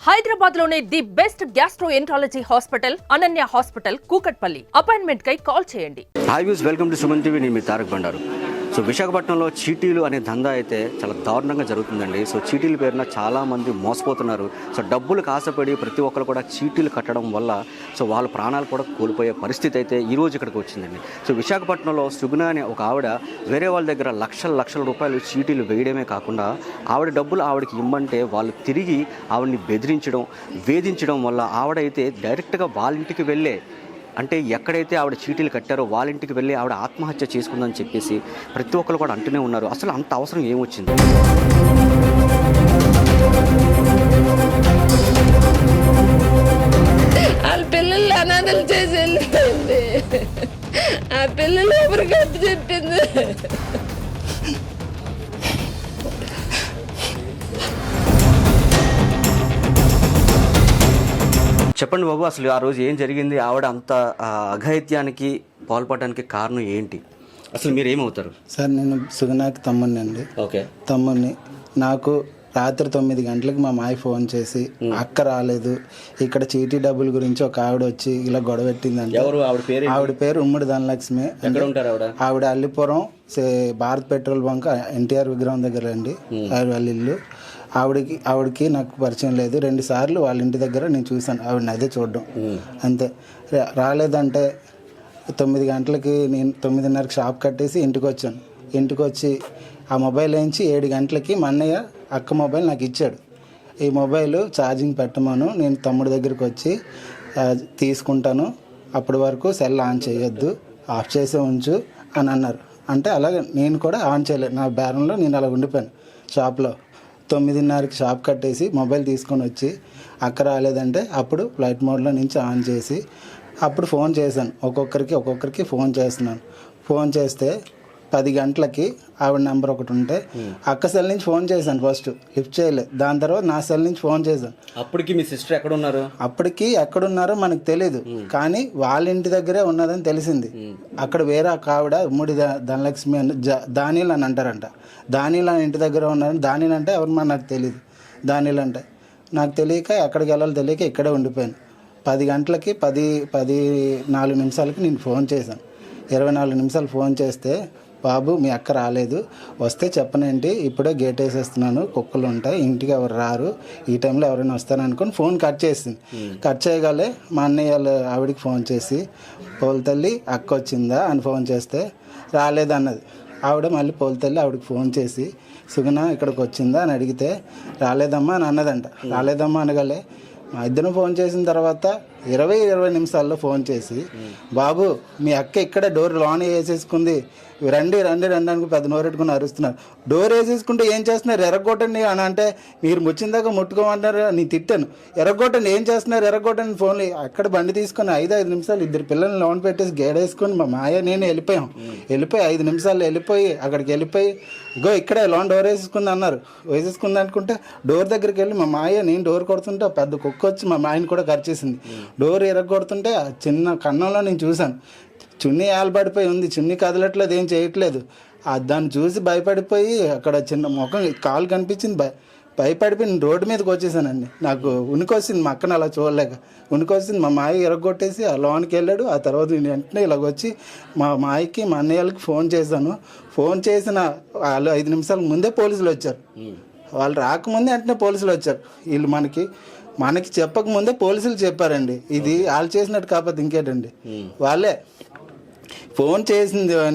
హైదరాబాద్ లోనే the best gastroenterology hospital Ananya hospital Kukatpally. Appointment కై call చేయండి. Hi views, welcome to Suman TV. నేను మీ తారక్ బండారు. సో విశాఖపట్నంలో చీటీలు అనే దందా అయితే చాలా దారుణంగా జరుగుతుందండి. సో చీటీల పేరున చాలామంది మోసపోతున్నారు. సో డబ్బులు కాసపడి ప్రతి ఒక్కరు కూడా చీటీలు కట్టడం వల్ల సో వాళ్ళ ప్రాణాలు కూడా కోల్పోయే పరిస్థితి అయితే ఈరోజు ఇక్కడికి వచ్చిందండి. సో విశాఖపట్నంలో సుగుణ అనే ఒక ఆవిడ వేరే వాళ్ళ దగ్గర లక్షల రూపాయలు చీటీలు వేయడమే కాకుండా ఆవిడ డబ్బులు ఆవిడకి ఇమ్మంటే వాళ్ళు తిరిగి ఆవిడని బెదిరించడం, వేధించడం వల్ల ఆవిడైతే డైరెక్ట్గా వాళ్ళ ఇంటికి వెళ్ళే, అంటే ఎక్కడైతే ఆవిడ చీటీలు కట్టారో వాళ్ళ ఇంటికి వెళ్ళి ఆవిడ ఆత్మహత్య చేసుకుందని చెప్పేసి ప్రతి ఒక్కరు కూడా అంటూనే ఉన్నారు. అసలు అంత అవసరం ఏమొచ్చింది? వాళ్ళ పిల్లలు అనాథలు చేసి వెళ్ళిపోయింది. ఆ పిల్లలు ఎవరికి అప్పు చెప్పింది. చెప్పండి బాబు, అసలు ఆ రోజు ఏం జరిగింది? ఆవిడ అంత అఘాయిత్యానికి పాల్పడడానికి కారణం ఏంటి? అసలు మీరు ఏమవుతారు? సార్, నేను సుగుణాకి తమ్ముడిని అండి. ఓకే, తమ్ముడిని. నాకు రాత్రి 9 గంటలకు మా మాయ ఫోన్ చేసి అక్క రాలేదు, ఇక్కడ చీటీ డబ్బుల గురించి ఒక ఆవిడ వచ్చి ఇలా గొడవ పెట్టిందండి. ఆవిడ పేరు ఉమ్మడి ధనలక్ష్మి. ఆవిడ అల్లిపురం భారత్ పెట్రోల్ బంక్ ఎన్టీఆర్ విగ్రహం దగ్గర అండి వాళ్ళ ఇల్లు. ఆవిడకి నాకు పరిచయం లేదు. 2 సార్లు వాళ్ళ ఇంటి దగ్గర నేను చూశాను ఆవిడని, అదే చూడడం అంతే. రాలేదంటే 9 గంటలకి నేను 9:30కి షాప్ కట్టేసి ఇంటికి వచ్చాను. ఇంటికి వచ్చి ఆ మొబైల్ వేయించి 7 గంటలకి మా అన్నయ్య అక్క మొబైల్ నాకు ఇచ్చాడు. ఈ మొబైల్ ఛార్జింగ్ పెట్టమను, నేను తమ్ముడి దగ్గరికి వచ్చి తీసుకుంటాను, అప్పటి వరకు సెల్ ఆన్ చేయొద్దు, ఆఫ్ చేసే ఉంచు అని అన్నారు. అంటే అలాగే నేను కూడా ఆన్ చేయలేదు. నా బేరంలో నేను అలా ఉండిపోయాను షాప్లో. 9:30కి షాప్ కట్టేసి మొబైల్ తీసుకొని వచ్చి అక్క రాలేదంటే అప్పుడు ఫ్లైట్ మోడ్లో నుంచి ఆన్ చేసి అప్పుడు ఫోన్ చేశాను. ఒక్కొక్కరికి ఫోన్ చేస్తున్నాను. ఫోన్ చేస్తే 10 గంటలకి ఆవిడ నెంబర్ ఒకటి ఉంటే అక్క సెల్ నుంచి ఫోన్ చేశాను. ఫస్ట్ లిఫ్ట్ చేయలేదు. దాని తర్వాత నా సెల్ నుంచి ఫోన్ చేశాను. అప్పటికి మీ సిస్టర్ ఎక్కడున్నారు? అప్పటికి ఎక్కడున్నారో మనకు తెలియదు, కానీ వాళ్ళ ఇంటి దగ్గరే ఉన్నదని తెలిసింది. అక్కడ వేరే ఒక ఆవిడ ఉమ్మడి ధనలక్ష్మి అని దానిలు అని అంటారంట. దానిలు అని ఇంటి దగ్గర ఉన్నారని. దానిలు అంటే ఎవరు నాకు తెలియదు. దానిలు అంటే నాకు తెలియక ఎక్కడికి వెళ్ళాలో తెలియక ఇక్కడే ఉండిపోయాను. 10 గంటలకి 14 నేను ఫోన్ చేశాను. 24 నిమిషాలు ఫోన్ చేస్తే, బాబు మీ అక్క రాలేదు, వస్తే చెప్పనేంటి, ఇప్పుడే గేట్ వేసేస్తున్నాను, కుక్కలు ఉంటాయి, ఇంటికి ఎవరు రారు, ఈ టైంలో ఎవరైనా వస్తారనుకొని ఫోన్ కట్ చేసింది. కట్ చేయగలే మా అన్నయ్య ఆవిడికి ఫోన్ చేసి, పోల్ తల్లి అక్క వచ్చిందా అని ఫోన్ చేస్తే రాలేదన్నది. ఆవిడ మళ్ళీ పోల్ తల్లి ఆవిడకి ఫోన్ చేసి సుగుణ ఇక్కడికి వచ్చిందా అని అడిగితే రాలేదమ్మా అని అన్నదంట. రాలేదమ్మా అనగలే మా ఇద్దరం ఫోన్ చేసిన తర్వాత 20 నిమిషాల్లో ఫోన్ చేసి, బాబు మీ అక్క ఇక్కడ డోర్ లోన్ వేసేసుకుంది, రండి అని పెద్ద నోరెట్టుకుని అరుస్తున్నారు. డోర్ వేసేసుకుంటే ఏం చేస్తున్నారు, ఎరగొట్టండి అని అంటే, మీరు ముచ్చిందాకా ముట్టుకోమంటారు, నీ తిట్టాను, ఎరగొట్టండి ఏం చేస్తున్నారు, ఎరగొట్టండి ఫోన్. అక్కడ బండి తీసుకొని 5 నిమిషాలు 2 పిల్లల్ని లోన్ పెట్టేసి గేడేసుకొని మా మాయ నేను వెళ్ళిపోయి 5 నిమిషాల్లో అక్కడికి వెళ్ళిపోయి ఇగో ఇక్కడే లోన్ డోర్ వేసేసుకుంది అనుకుంటే డోర్ దగ్గరికి వెళ్ళి మా మాయ నేను డోర్ కొడుతుంటే పెద్ద కుక్క వచ్చి మా మాయని కూడా ఖర్చేసింది. డోర్ ఎరగొడుతుంటే ఆ చిన్న కన్నంలో నేను చూశాను, చున్నీ ఆలబడిపోయి ఉంది, చున్నీ కదలట్లేదు, ఏం చేయట్లేదు. దాన్ని చూసి భయపడిపోయి అక్కడ చిన్న ముఖం కాలు కనిపించింది, భయపడిపోయి నేను రోడ్డు మీదకి వచ్చేసానండి. నాకు ఉనికొచ్చింది, మా అక్కను అలా చూడలేక ఉనికొచ్చింది. మా మాయ ఎరగొట్టేసి ఆ లోన్కి వెళ్ళాడు. ఆ తర్వాత నేను వెంటనే ఇలాగొచ్చి మా మాయకి మా అన్నయ్యలకి ఫోన్ చేశాను. ఫోన్ చేసిన వాళ్ళు 5 నిమిషాల ముందే పోలీసులు వచ్చారు. వాళ్ళు రాకముందే వెంటనే పోలీసులు వచ్చారు. వీళ్ళు మనకి చెప్పకముందే పోలీసులు చెప్పారండి. ఇది వాళ్ళు చేసినట్టు కాకపోతే ఇంకేటండి, వాళ్ళే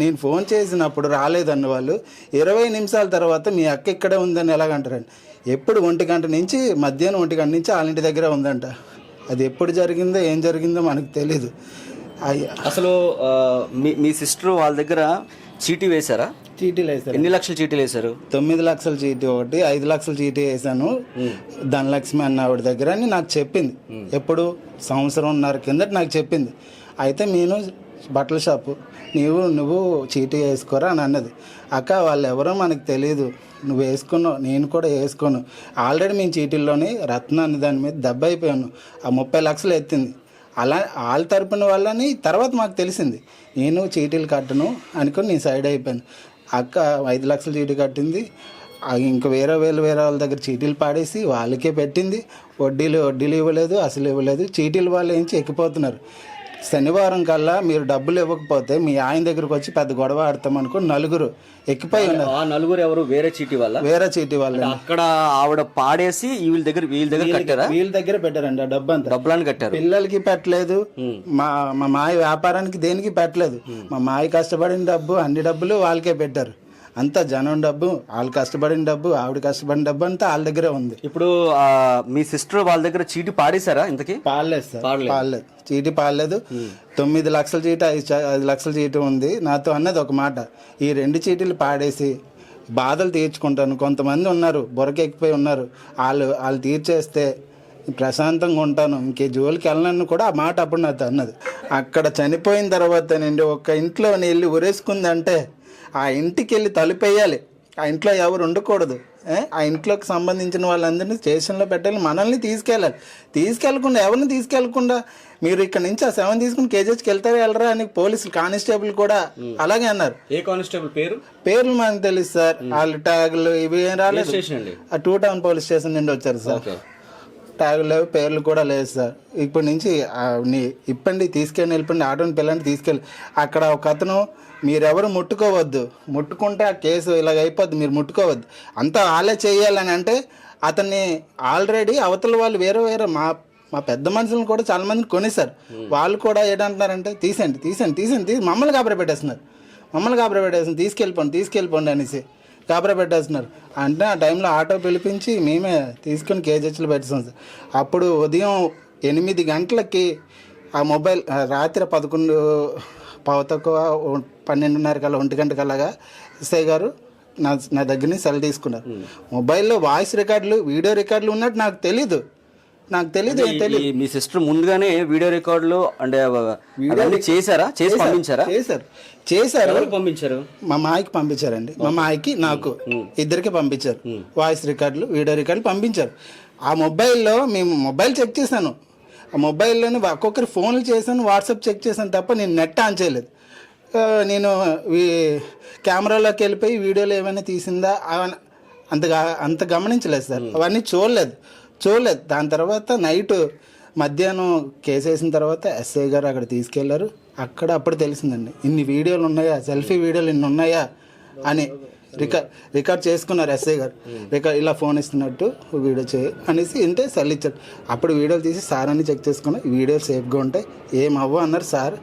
నేను ఫోన్ చేసినప్పుడు రాలేదన్న వాళ్ళు 20 నిమిషాల తర్వాత మీ అక్క ఇక్కడే ఉందని ఎలాగంటారండి. ఎప్పుడు 1 గంట నుంచి మధ్యాహ్నం 1 గంట నుంచి వాళ్ళ ఇంటి దగ్గర ఉందంట. అది ఎప్పుడు జరిగిందో ఏం జరిగిందో మనకు తెలీదు. అసలు మీ సిస్టర్ వాళ్ళ దగ్గర చీటీ వేశారా? చీటీలు వేశారు. ఎన్ని లక్షల చీటీలు వేశారు? 9 లక్షల చీటీ ఒకటి, 5 లక్షల చీటీ వేసాను ధనలక్ష్మి అన్న ఆవిడ దగ్గర అని నాకు చెప్పింది. ఎప్పుడు 1.5 సంవత్సరం కిందట నాకు చెప్పింది. అయితే నేను బట్టల షాపు, నువ్వు చీటీ వేసుకోరా అని అన్నది. అక్క వాళ్ళు ఎవరో మనకు తెలియదు, నువ్వు వేసుకున్నావు, నేను కూడా వేసుకోను, ఆల్రెడీ మేము చీటీల్లోని రత్న అనే దాని మీద దెబ్బ అయిపోయాను, ఆ 30 లక్షలు ఎత్తింది. అలా వాళ్ళ తరపున వాళ్ళని తర్వాత మాకు తెలిసింది. నేను చీటీలు కట్టను అనుకుని నేను సైడ్ అయిపోయాను. అక్క 5 లక్షల చీటీ కట్టింది. ఇంక వేరే వాళ్ళ దగ్గర చీటీలు పాడేసి వాళ్ళకే పెట్టింది. వడ్డీలు ఇవ్వలేదు, అసలు ఇవ్వలేదు. చీటీలు వాళ్ళు ఏంచి ఎక్కిపోతున్నారు. శనివారం కల్లా మీరు డబ్బులు ఇవ్వకపోతే మీ ఆయన దగ్గరకు వచ్చి పెద్ద గొడవ ఆడతాం అనుకో నలుగురు ఎక్కిపోయి ఉన్నారు. ఆ నలుగురు ఎవరు? వేరే చీటీ వాళ్ళ అక్కడ ఆవిడ పాడేసి వీళ్ళ దగ్గర కట్టారా? వీళ్ళ దగ్గర పెట్టారండి ఆ డబ్బులని కట్టారు. పిల్లలకి పెట్టలేదు, మా మాయ వ్యాపారానికి దేనికి పెట్టలేదు. మా మాయ కష్టపడిన డబ్బు అన్ని డబ్బులు వాళ్ళకే పెట్టారు. అంతా జనం డబ్బు, వాళ్ళు కష్టపడిన డబ్బు, ఆవిడ కష్టపడిన డబ్బు అంతా వాళ్ళ దగ్గరే ఉంది. ఇప్పుడు మీ సిస్టర్ వాళ్ళ దగ్గర చీటీ పాడేశారా? ఇంతకీ పాడలేదు సార్, పాడలేదు, చీటీ పాడలేదు. 9 లక్షల చీటీ 5 లక్షల చీటీ ఉంది. నాతో అన్నది ఒక మాట, ఈ 2 చీటీలు పాడేసి బాధలు తీర్చుకుంటాను. కొంతమంది ఉన్నారు బొరకెక్కిపోయి ఉన్నారు, వాళ్ళు తీర్చేస్తే ప్రశాంతంగా ఉంటాను, ఇంకే జోలికి వెళ్ళనని కూడా ఆ మాట అప్పుడు నాతో అన్నది. అక్కడ చనిపోయిన తర్వాత నుండి ఒక ఇంట్లో వెళ్ళి ఉరేసుకుందంటే ఆ ఇంటికి వెళ్ళి తలుపేయాలి. ఆ ఇంట్లో ఎవరు ఉండకూడదు. ఆ ఇంట్లోకి సంబంధించిన వాళ్ళందరినీ స్టేషన్లో పెట్టాలి, మనల్ని తీసుకెళ్లకుండా ఎవరిని తీసుకెళ్లకుండా మీరు ఇక్కడ నుంచి ఆ 7 తీసుకుని కేజీహెచ్కి వెళ్ళరా అని పోలీసులు కానిస్టేబుల్ కూడా అలాగే అన్నారు. ఏ కానిస్టేబుల్ పేర్లు మనకు తెలుసు సార్, వాళ్ళ ట్యాగులు ఇవి ఏం రాలేదు. ఆ 2 టౌన్ పోలీస్ స్టేషన్ నుండి వచ్చారు సార్. ట్యాగులు లేవు, పేర్లు కూడా లేదు సార్. ఇప్పటి నుంచి ఇప్పండి, వెళ్ళిపోండి, ఆటోని పిల్లని తీసుకెళ్ళి. అక్కడ ఒక అతను మీరెవరు ముట్టుకుంటే ఆ కేసు ఇలాగ అయిపోద్ది, మీరు ముట్టుకోవద్దు, అంతా వాళ్ళే చేయాలని అంటే అతన్ని ఆల్రెడీ అవతల వాళ్ళు వేరే మా పెద్ద మనుషులను కూడా చాలా మందిని కొనేసారు. వాళ్ళు కూడా ఏంటంటున్నారంటే తీసేయండి మమ్మల్ని గాబరా పెట్టేస్తున్నారు, తీసుకెళ్ళిపోండి అనేసి గాబరా పెట్టేస్తున్నారు. అంటే ఆ టైంలో ఆటో పిలిపించి మేమే తీసుకుని కేజీహెచ్లో పెట్టేసాం సార్. అప్పుడు ఉదయం 8 గంటలకి ఆ మొబైల్ రాత్రి 11 పావుతక్కువ 12:30 కల్లా 1 గంట కల్లాగా ఎస్ఐ గారు నా దగ్గర నుంచి సెల్ తీసుకున్నారు. మొబైల్లో వాయిస్ రికార్డులు, వీడియో రికార్డులు ఉన్నట్టు నాకు తెలీదు. మీ సిస్టర్ ముందుగానే వీడియో రికార్డులు అంటే చేసి పంపించారు. మా మాయకి పంపించారండి, మా మాయకి నాకు ఇద్దరికి పంపించారు. వాయిస్ రికార్డులు, వీడియో రికార్డులు పంపించారు. ఆ మొబైల్లో మేము మొబైల్ చెక్ చేశాను, ఆ మొబైల్లోనే ఒక్కొక్కరి ఫోన్లు చేశాను, వాట్సాప్ చెక్ చేశాను తప్ప నేను నెట్ ఆన్ చేయలేదు. నేను కెమెరాలోకి వెళ్ళిపోయి వీడియోలు ఏమైనా తీసిందా అంత గమనించలేదు సార్. అవన్నీ చూడలేదు. దాని తర్వాత మధ్యాహ్నం కేసు వేసిన తర్వాత ఎస్ఐ గారు అక్కడ తీసుకెళ్లారు. అప్పుడు తెలిసిందండి, ఇన్ని వీడియోలు ఉన్నాయా, సెల్ఫీ వీడియోలు ఇన్ని ఉన్నాయా అని రికార్డ్ చేసుకున్నారు ఎస్ఐ గారు. ఇలా ఫోన్ ఇస్తున్నట్టు వీడియో అనేసి ఇంతే సెల్ ఇచ్చారు. అప్పుడు వీడియోలు తీసి సార్ అని చెక్ చేసుకున్నా, ఈ వీడియోలు సేఫ్గా ఉంటాయి, ఏమవ్వ అన్నారు సార్.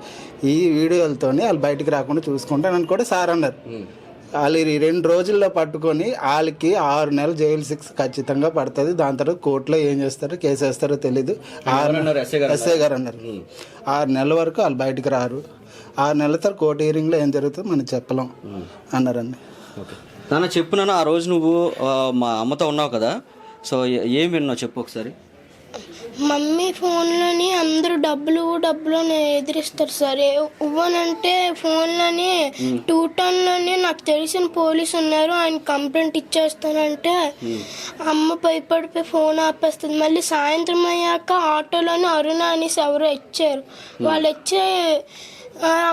ఈ వీడియోలతోనే వాళ్ళు బయటికి రాకుండా చూసుకుంటానని కూడా సార్ అన్నారు. వాళ్ళు 2 రోజుల్లో పట్టుకొని వాళ్ళకి 6 నెలల జైలు శిక్ష ఖచ్చితంగా పడుతుంది. దాని తర్వాత కోర్టులో ఏం చేస్తారో, కేసు వేస్తారో తెలీదు. ఎస్ఐ గారు అన్నారు 6 నెలల వరకు వాళ్ళు బయటికి రారు, 6 నెలల తర్వాత కోర్టు హియరింగ్లో ఏం జరుగుతుందో మనం చెప్పలేం అన్నారండి. నాన్న చెప్పు నాన్న, ఆ రోజు నువ్వు మా అమ్మతో ఉన్నావు కదా, సో ఏం విన్నావు చెప్పు ఒకసారి. మమ్మీ ఫోన్లోని అందరూ డబ్బులు ఎదిరిస్తారు సార్. ఇవ్వనంటే ఫోన్లోని 2 టౌన్లోని నాకు తెలిసిన పోలీసు ఉన్నారు, ఆయన కంప్లైంట్ ఇచ్చేస్తానంటే అమ్మ భయపడిపోయి ఫోన్ ఆపేస్తుంది. మళ్ళీ సాయంత్రం అయ్యాక ఆటోలోని అరుణ అనేసి ఎవరో ఇచ్చారు. వాళ్ళు వచ్చి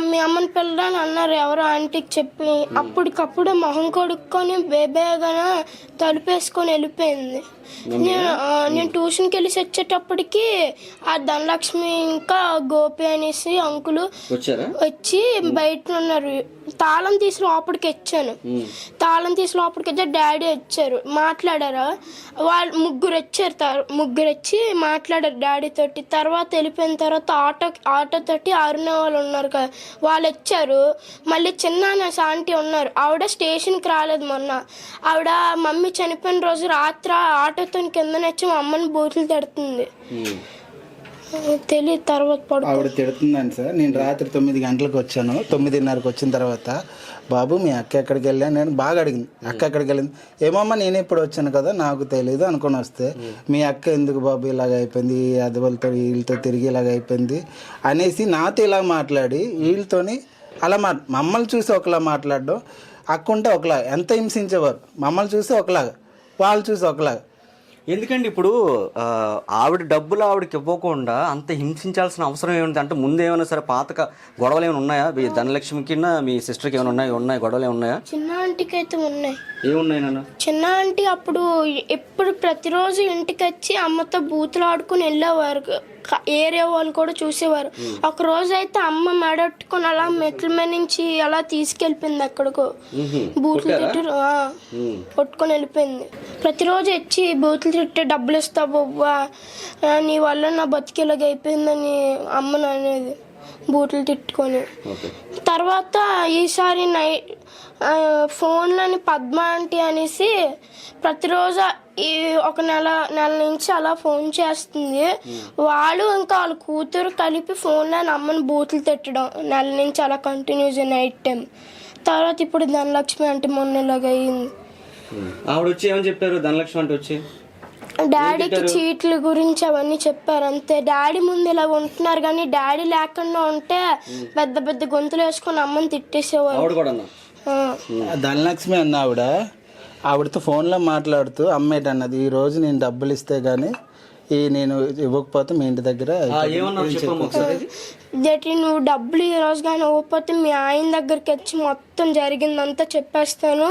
మీ అమ్మని పిల్లలని అన్నారు ఎవరో ఆంటీకి చెప్పి. అప్పటికప్పుడు మొహం కొడుక్కొని బేబేగాన తలుపేసుకొని వెళ్ళిపోయింది. నేను ట్యూషన్కి వెళ్ళి వచ్చేటప్పటికి ఆ ధనలక్ష్మి ఇంకా గోపి అనేసి అంకులు వచ్చి బయట ఉన్నారు. తాళం తీసి లోపలికి వచ్చాను. డాడీ వచ్చారు, మాట్లాడారా. వాళ్ళు ముగ్గురు వచ్చి మాట్లాడారు డాడీ తోటి. తర్వాత వెళ్ళిపోయిన తర్వాత ఆటో తోటి అరుణ వాళ్ళు ఉన్నారు కదా, వాళ్ళు వచ్చారు. మళ్ళీ చిన్న ఆంటీ ఉన్నారు, ఆవిడ స్టేషన్కి రాలేదు మొన్న. ఆవిడ మమ్మీ చనిపోయిన రోజు రాత్రి ఆటోతో కిందనొచ్చి మా అమ్మని బూతులు తిడుతుంది. తెలియదు తర్వాత ఆవిడ తిడుతుందండి సార్. నేను రాత్రి 9 గంటలకు వచ్చాను. 9:30కి వచ్చిన తర్వాత బాబు మీ అక్క ఎక్కడికి వెళ్ళాను నేను బాగా అడిగింది. అక్క ఎక్కడికి వెళ్ళింది, ఏమమ్మా నేను ఇప్పుడు వచ్చాను కదా నాకు తెలియదు అనుకుని వస్తే, మీ అక్క ఎందుకు బాబు ఇలాగ అయిపోయింది, అదవులతో వీళ్ళతో తిరిగి ఇలాగ అయిపోయింది అనేసి నాతో ఇలా మాట్లాడి వీళ్ళతోని అలా మమ్మల్ని చూసి ఒకలా మాట్లాడడం. అక్క ఉంటే ఒకలాగా ఎంత హింసించేవారు, మమ్మల్ని చూసి ఒకలాగా, వాళ్ళు చూసి ఒకలాగా. ఎందుకండి ఇప్పుడు ఆవిడ డబ్బులు ఆవిడకి ఇవ్వకుండా అంత హింసించాల్సిన అవసరం ఏముంది? అంటే ముందు ఏమైనా సరే పాతక గొడవలు ఏమైనా ఉన్నాయా? మీ ధనలక్ష్మికి మీ సిస్టర్కి ఏమైనా ఉన్నాయి గొడవలు ఏమన్నాయా? చిన్న ఆంటీకి అయితే ఉన్నాయి. ఏమున్నాయి నాన్న? చిన్న ఆంటీ అప్పుడు ఎప్పుడు ప్రతిరోజు ఇంటికి వచ్చి అమ్మతో బూతులు ఆడుకుని వెళ్ళేవారు. ఏరియా వాళ్ళు కూడా చూసేవారు. ఒక రోజు అయితే అమ్మ మెడట్టుకుని అలా మెట్ల మీద నుంచి అలా తీసుకెళ్ళిపోయింది ఎక్కడికో. బూతులు తిట్టి కొట్టుకొని వెళ్ళిపోయింది. ప్రతిరోజు వచ్చి బూతులు తిట్టి డబ్బులు ఇస్తా బొవ్వా, నీ వల్ల నా బతికేలాగ అయిపోయిందని అమ్మను అనేది బూతులు తిట్టుకొని. తర్వాత ఈసారి ఫోన్లోని పద్మ ఆంటీ అనేసి ప్రతిరోజు ఈ ఒక నెల నుంచి అలా ఫోన్ చేస్తుంది. వాళ్ళు ఇంకా వాళ్ళ కూతురు కలిపి ఫోన్లో అమ్మని బూతులు తిట్టడం నెల నుంచి అలా కంటిన్యూస్ నైట్ టైం. తర్వాత ఇప్పుడు ధనలక్ష్మి అంటే మొన్న ఇలాగ అయ్యింది. ఆవిడ వచ్చి ఏమని చెప్పారు? ధనలక్ష్మి అంటే వచ్చి డాడీకి చీట్ల గురించి అవన్నీ చెప్పారు అంతే. డాడీ ముందు ఇలా ఉంటున్నారు కానీ డాడీ లేకుండా ఉంటే పెద్ద పెద్ద గొంతులు వేసుకొని అమ్మని తిట్టేసేవారు. ధనలక్ష్మి అన్న ఆవిడతో ఫోన్లో మాట్లాడుతూ అమ్మేట అన్నది, ఈరోజు నేను డబ్బులు ఇస్తే కానీ నేను ఇవ్వకపోతే మీ ఇంటి దగ్గర నువ్వు డబ్బులు ఈ రోజు కానీ ఇవ్వకపోతే మీ ఆయన దగ్గరికి వచ్చి మొత్తం జరిగిందంతా చెప్పేస్తాను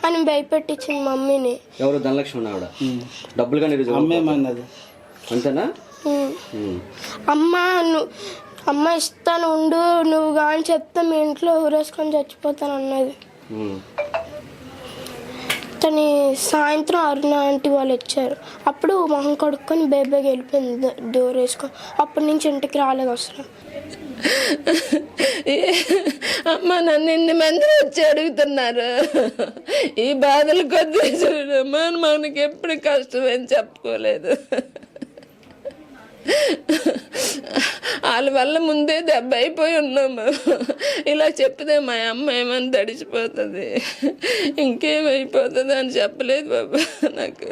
అని భయపెట్టించింది మమ్మీని. ఎవరు? ధనలక్ష్మి ఆవిడ డబ్బులు కానీ అమ్మేమన్నది అంతేనా? అమ్మ ఇస్తాను ఉండు, నువ్వు కానీ చెప్తే మీ ఇంట్లో ఊరేసుకొని చచ్చిపోతాను అన్నది. తను సాయంత్రం అరుణ ఆంటీ వాళ్ళు వచ్చారు. అప్పుడు మొహం కడుక్కొని బేబేగా వెళ్ళిపోయింది డోర్ వేసుకొని. అప్పటి నుంచి ఇంటికి రాలేదు అసలు. అమ్మ నన్ను ఇన్ని మంది వచ్చి అడుగుతున్నారు. ఈ బాధలు కొద్ది చూడమ్మా, మనకి ఎప్పుడు కష్టమని చెప్పుకోలేదు. వాళ్ళ వల్ల ముందే దెబ్బ అయిపోయి ఉన్నాము. ఇలా చెప్తే మా అమ్మ ఏమని తడిచిపోతుంది, ఇంకేమైపోతుంది అని చెప్పలేదు బాబా నాకు.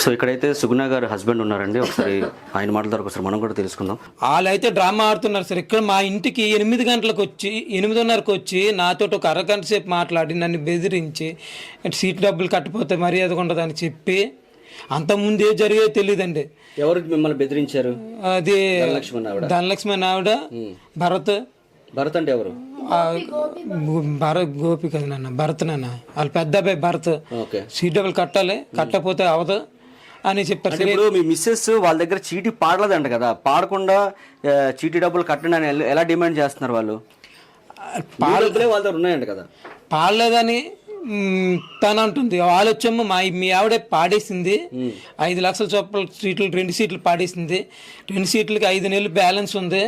సో ఇక్కడైతే సుగుణ గారు హస్బెండ్ ఉన్నారండి. ఒకసారి ఆయన మాటల ద్వారా ఒకసారి మనం కూడా తెలుసుకుందాం. వాళ్ళైతే డ్రామా ఆడుతున్నారు సార్. ఇక్కడ మా ఇంటికి 8 గంటలకు వచ్చి 8:30కు వచ్చి నాతో ఒక అరగంట సేపు మాట్లాడి నన్ను బెదిరించి సీట్ డబ్బులు కట్టిపోతే మర్యాద ఉండదని చెప్పి, అంతకుముందు ఏ జరిగే తెలియదండి. ఎవరు మిమ్మల్ని బెదిరించారు? అది ధనలక్ష్మి ఆవిడ, భరత్ అంటే ఎవరు? గోపి కదా నాన్న, భరత్ నాన్న, వాళ్ళ పెద్ద అబ్బాయి భరత్. సీట్ డబ్బులు కట్టాలి, కట్టకపోతే అవదు అని చెప్పారు. ఇప్పుడు మీ మిస్సెస్ వాళ్ళ దగ్గర చీటీ పాడలేదంట కదా, పాడకుండా చీటీ డబ్బులు కట్టండి అని ఎలా డిమాండ్ చేస్తున్నారు వాళ్ళు? వాళ్ళ దగ్గర ఉన్నాయంట కదా. పాడలేదని తను అంటుంది. వాళ్ళు వచ్చాము మీ ఆవిడే పాడేసింది 5 లక్షల చొప్పుల సీట్లు, 2 సీట్లు పాడేసింది. 2 సీట్లకి 5 నెలలు బ్యాలెన్స్ ఉంది,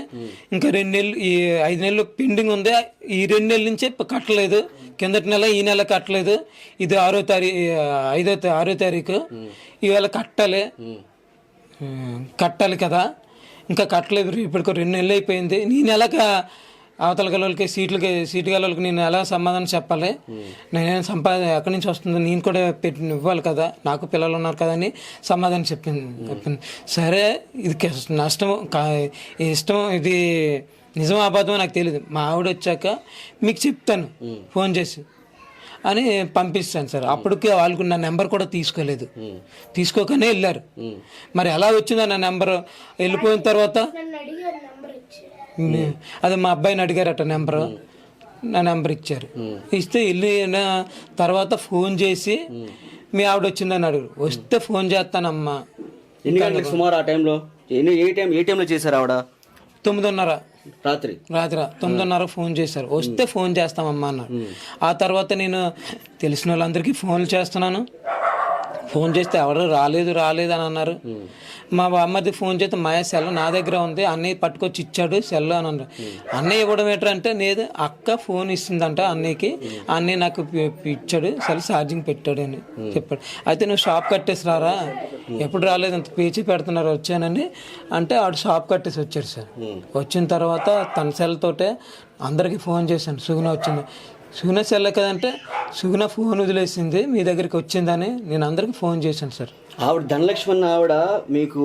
ఇంకా 2 నెలలు, ఈ 5 నెలలు పెండింగ్ ఉంది. ఈ 2 నెలల నుంచే కట్టలేదు, కిందటి నెల ఈ నెల కట్టలేదు. ఇది 6వ తారీఖు ఇవాళ కట్టాలి కదా, ఇంకా కట్టలేదు. ఇప్పటికి 2 నెలలు అయిపోయింది. నీ నెలక అవతల గలకి సీటు గలకి నేను ఎలా సమాధానం చెప్పాలి? నేనేం ఎక్కడి నుంచి వస్తుందో నేను కూడా ఇవ్వాలి కదా, నాకు పిల్లలు ఉన్నారు కదా అని సమాధానం చెప్పింది. సరే, ఇది నష్టం ఇష్టం, ఇది నిజం అబద్ధం నాకు తెలియదు. మా ఆవిడ వచ్చాక మీకు చెప్తాను ఫోన్ చేసి అని పంపిస్తాను సార్. అప్పటికే వాళ్ళకు నా నెంబర్ కూడా తీసుకోకనే వెళ్ళారు. మరి ఎలా వచ్చిందా నా నెంబర్? వెళ్ళిపోయిన తర్వాత అదే మా అబ్బాయిని అడిగారట నెంబరు, నా నెంబర్ ఇచ్చారు. ఇస్తే వెళ్ళిన తర్వాత ఫోన్ చేసి మీ ఆవిడ వచ్చిందని అడుగు. వస్తే ఫోన్ చేస్తానమ్మా. ఎన్ని గంటలకు సుమారు ఆ టైంలో? ఏ టైంలో చేశారు ఆవిడ? 9:30 రాత్రి 9:30 ఫోన్ చేశారు. వస్తే ఫోన్ చేస్తామమ్మా అన్నారు. ఆ తర్వాత నేను తెలిసిన వాళ్ళందరికీ ఫోన్లు చేస్తున్నాను. ఫోన్ చేస్తే ఎవరు రాలేదు అని అన్నారు. మా అమ్మది ఫోన్ చేస్తే మా సెల్ నా దగ్గర ఉంది, అన్నయ్య పట్టుకొచ్చి ఇచ్చాడు సెల్ అని అన్నారు. అన్నయ్య ఇవ్వడం ఏంటంటే, లేదు అక్క ఫోన్ ఇస్తుందంట అన్నయ్యకి, అన్నయ్య నాకు ఇచ్చాడు సెల్, ఛార్జింగ్ పెట్టాడు అని చెప్పాడు. అయితే నువ్వు షాప్ కట్టేసి రారా, ఎప్పుడు రాలేదు, అంత పేచి పెడుతున్నారు వచ్చానని అంటే ఆవిడ షాప్ కట్టేసి వచ్చారు సార్. వచ్చిన తర్వాత తన సెల్ తోటే అందరికీ ఫోన్ చేశాను. సుగుణ వచ్చింది, సుగుణ సెల్ కదంటే సుగుణ ఫోన్ వదిలేసింది, మీ దగ్గరికి వచ్చిందని నేను అందరికి ఫోన్ చేశాను సార్. ఆవిడ ధనలక్ష్మి ఆవిడ మీకు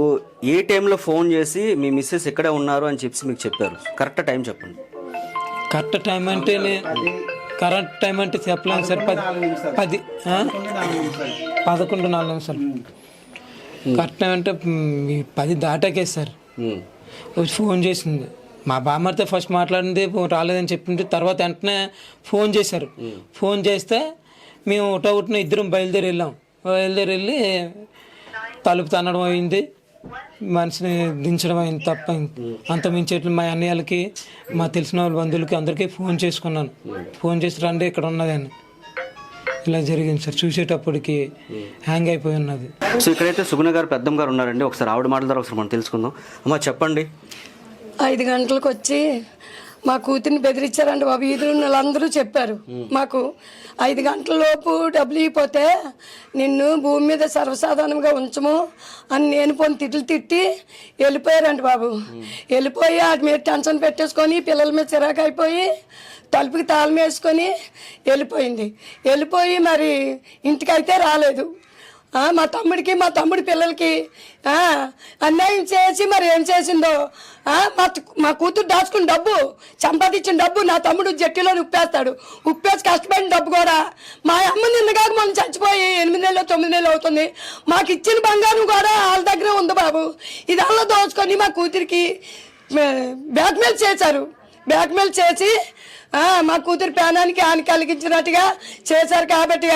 ఏ టైంలో ఫోన్ చేసి మీ మిస్సెస్ ఎక్కడే ఉన్నారు అని చెప్పి మీకు చెప్పారు? కరెక్ట్ టైం చెప్పండి. కరెక్ట్ టైం అంటే చెప్పలేను సార్. 11:04 కట్నం అంటే 10 దాటాకే సార్ వచ్చి ఫోన్ చేసింది. మా బామ్మర్తో ఫస్ట్ మాట్లాడింది రాలేదని చెప్పింది. తర్వాత వెంటనే ఫోన్ చేశారు. ఫోన్ చేస్తే మేము ఒకటొకటిన ఇద్దరం బయలుదేరి వెళ్ళి తలుపు తన్నడం అయింది, మనిషిని దించడం అయింది తప్ప అంత మించేట్లు మా అన్నయ్యలకి మా తెలిసిన వాళ్ళ బంధువులకి అందరికీ ఫోన్ చేసుకున్నాను. ఫోన్ చేసి రండి ఇక్కడ ఉన్నదని. ఇలా జరిగింది సార్. చూసేటప్పటికి హ్యాంగ్ అయిపోయి ఉన్నది. సో ఇక్కడైతే సుగుణ గారు పెద్దమ్మ గారు ఉన్నారండి. ఒకసారి ఆవిడ మాటల ద్వారా ఒకసారి మనం తెలుసుకుందాం. అమ్మా చెప్పండి. 5 గంటలకు వచ్చి మా కూతుర్ని బెదిరించారండి బాబు. ఈదురు వాళ్ళందరూ చెప్పారు మాకు 5 గంటల లోపు డబ్బులు ఇవ్వకపోతే నిన్ను భూమి మీద సర్వసాధారణంగా ఉంచము అని నేను తిట్లు తిట్టి వెళ్ళిపోయారండి బాబు. వెళ్ళిపోయి వాటి మీద టెన్షన్ పెట్టేసుకొని పిల్లల మీద చిరాకు అయిపోయి తలుపుకి తాళం వేసుకొని వెళ్ళిపోయి మరి ఇంటికైతే రాలేదు. మా తమ్ముడి పిల్లలకి అన్యాయం చేసి మరి ఏం చేసిందో మా కూతురు దాచుకున్న డబ్బు, సంపాదించిన డబ్బు నా తమ్ముడు జట్టిలో ఉప్పేసి కష్టపడిన డబ్బు కూడా మా అమ్మ నిన్నగాక మనం చచ్చిపోయి 8 నెలలు 9 నెలలు అవుతుంది. మాకు ఇచ్చిన బంగారం కూడా వాళ్ళ దగ్గరే ఉంది బాబు. ఇదల్లా దోచుకొని మా కూతురికి బ్లాక్మెయిల్ చేసి మా కూతురు ప్రాణానికి హాని కలిగించినట్టుగా చేశారు. కాబట్టి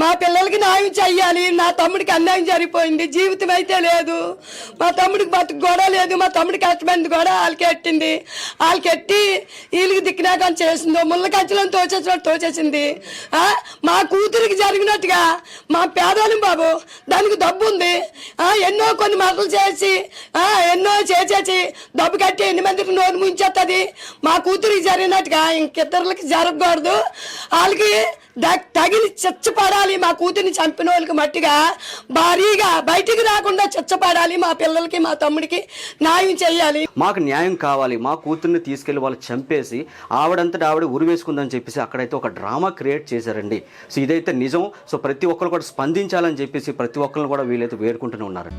మా పిల్లలకి న్యాయం చెయ్యాలి. నా తమ్ముడికి అన్యాయం జరిగిపోయింది, జీవితం అయితే లేదు. మా తమ్ముడికి బతుకు కూడా లేదు. మా తమ్ముడి కష్టమైంది కూడా వాళ్ళకి ఎట్టి వీళ్ళకి దిక్కినాక చేసిందో ముళ్ళ కచ్చలను తోచేసింది. మా కూతురికి జరిగినట్టుగా మా పేదవాళ్ళం బాబు, దానికి డబ్బు ఉంది. ఎన్నో కొన్ని మాటలు చేసి ఎన్నో చేసేసి డబ్బు కట్టి 8 మందికి నోరు ముంచేస్తుంది. మా కూతురికి జరిగినట్టుగా ఇంకిద్దరికి జరగకూడదు. వాళ్ళకి తగిలి చచ్చపడాలి. మా కూతురిని చంపిన వాళ్ళకి మట్టిగా భారీగా బయటికి రాకుండా చచ్చపడాలి. మా పిల్లలకి మా తమ్ముడికి న్యాయం చేయాలి. మాకు న్యాయం కావాలి. మా కూతుర్ని తీసుకెళ్లి వాళ్ళు చంపేసి ఆవిడంతటా ఆవిడ ఉరివేసుకుందని చెప్పేసి అక్కడైతే ఒక డ్రామా క్రియేట్ చేశారండి. సో ఇదైతే నిజం. సో ప్రతి ఒక్కరు కూడా స్పందించాలని చెప్పేసి ప్రతి ఒక్కరిని కూడా వీళ్ళైతే వేడుకుంటూనే ఉన్నారు.